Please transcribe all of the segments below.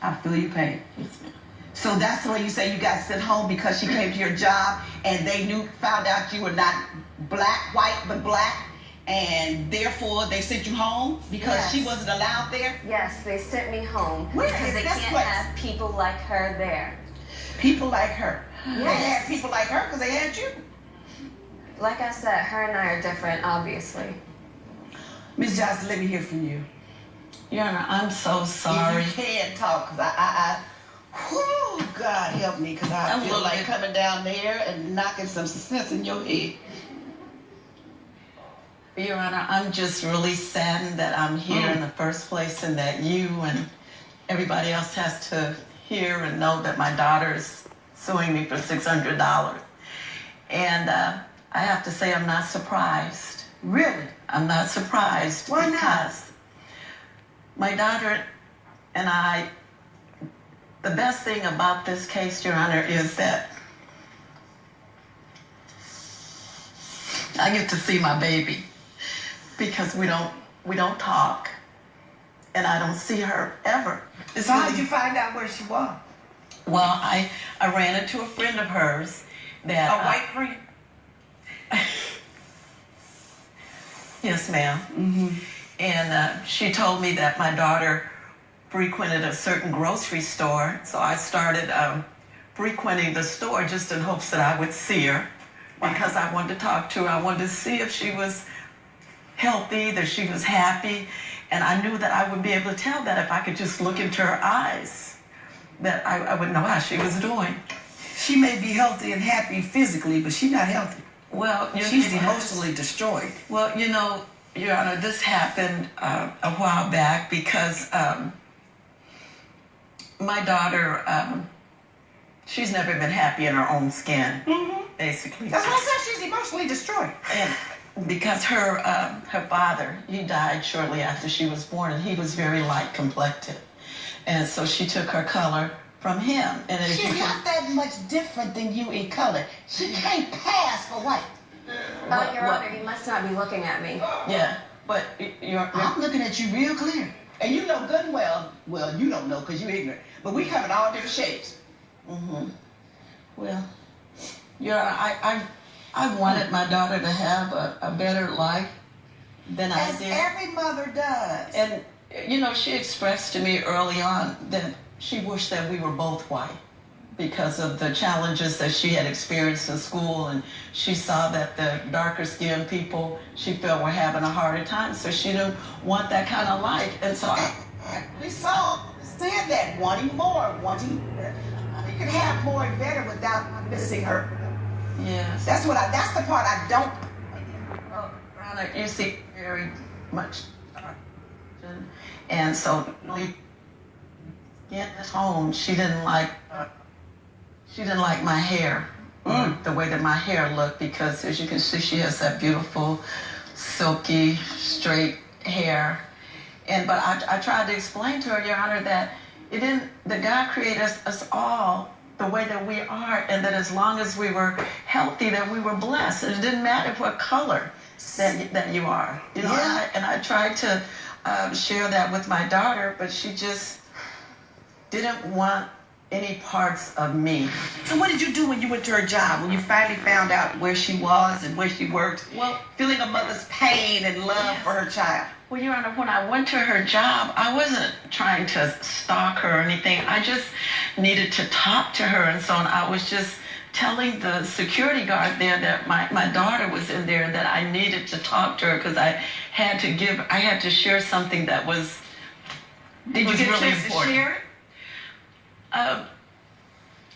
I feel your pain. So that's the way you say you got sent home because she came to your job and they found out you were not black, white, but black, and therefore they sent you home because she wasn't allowed there? Yes, they sent me home. Where because is they this can't place? have people like her there. People like her. Yes. They had people like her because they had you. Like I said, her and I are different, obviously. Miss Johnson, let me hear from you. Your Honor, I'm so sorry. If you can talk, because whew, God help me, because I feel like coming down there and knocking some sense in your head. Your Honor, I'm just really saddened that I'm here in the first place and that you and everybody else has to hear and know that my daughter is suing me for $600. And I have to say I'm not surprised. Really? I'm not surprised. Why not? Because my daughter and I, the best thing about this case, Your Honor, is that I get to see my baby because we don't talk, and I don't see her ever. So how did you find out where she was? Well, I ran into a friend of hers that A white friend? Yes, ma'am. Mm-hmm. And she told me that my daughter frequented a certain grocery store, so I started frequenting the store just in hopes that I would see her because I wanted to talk to her. I wanted to see if she was healthy, that she was happy, and I knew that I would be able to tell that if I could just look into her eyes, that I would know how she was doing. She may be healthy and happy physically, but she's not healthy. Well, she's emotionally destroyed. Well, you know, Your Honor, this happened a while back because my daughter, she's never been happy in her own skin, basically. That's why I said she's emotionally destroyed. And because her father, he died shortly after she was born, and he was very light complected. And so she took her color from him. And she's not that much different than you in color. She can't pass for white. Your Honor, you must not be looking at me. Yeah, but I'm looking at you real clear. And you know good and well, you don't know because you're ignorant, but we come in all different shapes. Mm-hmm. Well, Your Honor, I wanted my daughter to have a better life than I did. As every mother does. And, you know, she expressed to me early on that she wished that we were both white because of the challenges that she had experienced in school, and she saw that the darker skinned people she felt were having a harder time, so she didn't want that kind of life. And so we said that, wanting more, you can have more and better without missing her. Yes. That's the part I don't. Well, Ronna, you see very much, and so getting home, she didn't like my hair, the way that my hair looked, because as you can see, she has that beautiful, silky, straight hair. But I tried to explain to her, Your Honor, that that God created us all the way that we are, and that as long as we were healthy, that we were blessed. And it didn't matter what color that you are. You know, and I tried to share that with my daughter, but she just didn't want any parts of me. So what did you do when you went to her job, when you finally found out where she was and where she worked? Well, feeling a mother's pain and love for her child. Well, Your Honor, when I went to her job, I wasn't trying to stalk her or anything. I just needed to talk to her. And so I was just telling the security guard there that my daughter was in there and that I needed to talk to her because I had to share something that was Did you get really a chance important. To share it?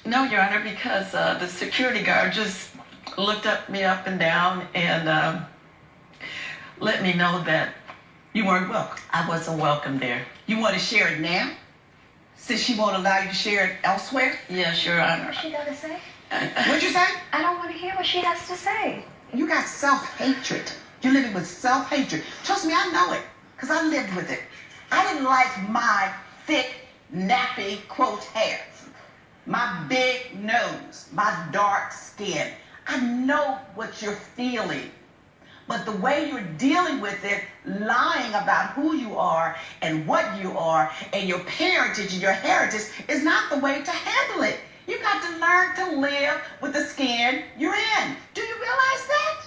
No, Your Honor, because the security guard just looked me up and down and let me know that you weren't welcome. I wasn't welcome there. You want to share it now? Since she won't allow you to share it elsewhere? Yes, Your Honor. What's she got to say? What'd you say? I don't want to hear what she has to say. You got self-hatred. You're living with self-hatred. Trust me, I know it, because I lived with it. I didn't like my thick, nappy, quote, hair, my big nose, my dark skin. I know what you're feeling. But the way you're dealing with it, lying about who you are and what you are and your parentage and your heritage is not the way to handle it. You got to learn to live with the skin you're in. Do you realize that?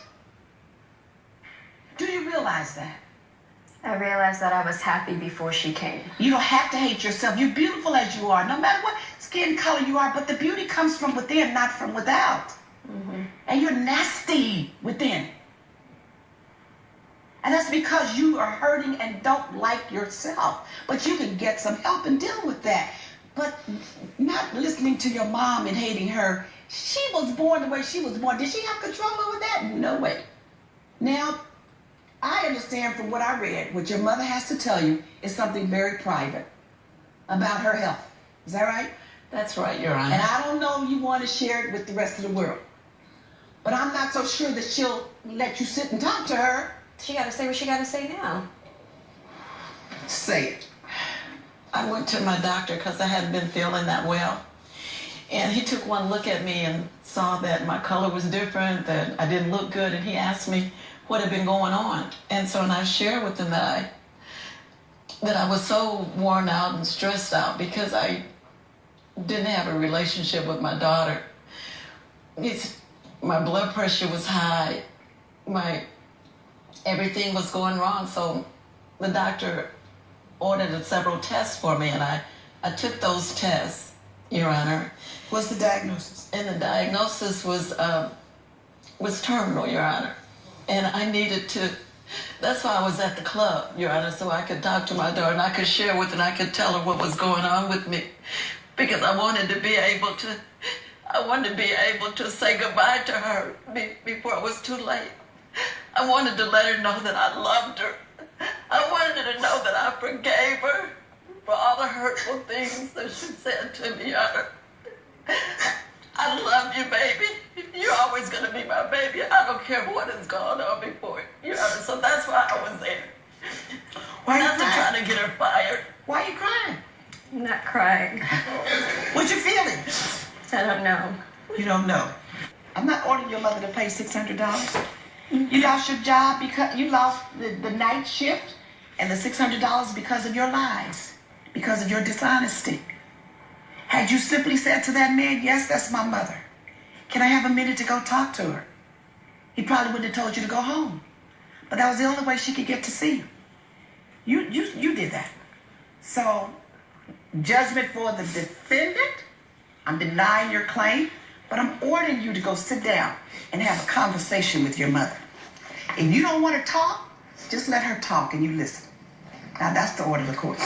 Do you realize that? I realized that I was happy before she came. You don't have to hate yourself. You're beautiful as you are, no matter what skin color you are, but the beauty comes from within, not from without. Mm-hmm. And you're nasty within. And that's because you are hurting and don't like yourself. But you can get some help and deal with that. But not listening to your mom and hating her. She was born the way she was born. Did she have control over that? No way. Now, I understand from what I read, what your mother has to tell you is something very private about her health. Is that right? That's right, Your Honor. And I don't know if you want to share it with the rest of the world. But I'm not so sure that she'll let you sit and talk to her. She got to say what she got to say now. Say it. I went to my doctor because I hadn't been feeling that well. And he took one look at me and saw that my color was different, that I didn't look good, and he asked me what had been going on. And so I shared with him that I was so worn out and stressed out because I didn't have a relationship with my daughter. My blood pressure was high. Everything was going wrong. So the doctor ordered several tests for me, and I took those tests, Your Honor. What's the diagnosis? And the diagnosis was terminal, Your Honor. And I needed to, that's why I was at the club, Your Honor, so I could talk to my daughter and I could share with her and I could tell her what was going on with me. Because I wanted to be able to say goodbye to her before it was too late. I wanted to let her know that I loved her. I wanted her to know that I forgave her for all the hurtful things that she said to me, Your Honor. I love you, baby. You're always going to be my baby. I don't care what has gone on before, Your Honor. So that's why I was there. Why are you Not to crying? try to get her fired. Why are you crying? I'm not crying. What you feeling? I don't know. You don't know. I'm not ordering your mother to pay $600. You lost your job because you lost the night shift and the $600 because of your lies, because of your dishonesty. Had you simply said to that man, yes, that's my mother. Can I have a minute to go talk to her? He probably wouldn't have told you to go home. But that was the only way she could get to see you. You did that. So, judgment for the defendant, I'm denying your claim, but I'm ordering you to go sit down and have a conversation with your mother. If you don't want to talk, just let her talk and you listen. Now, that's the order of the court.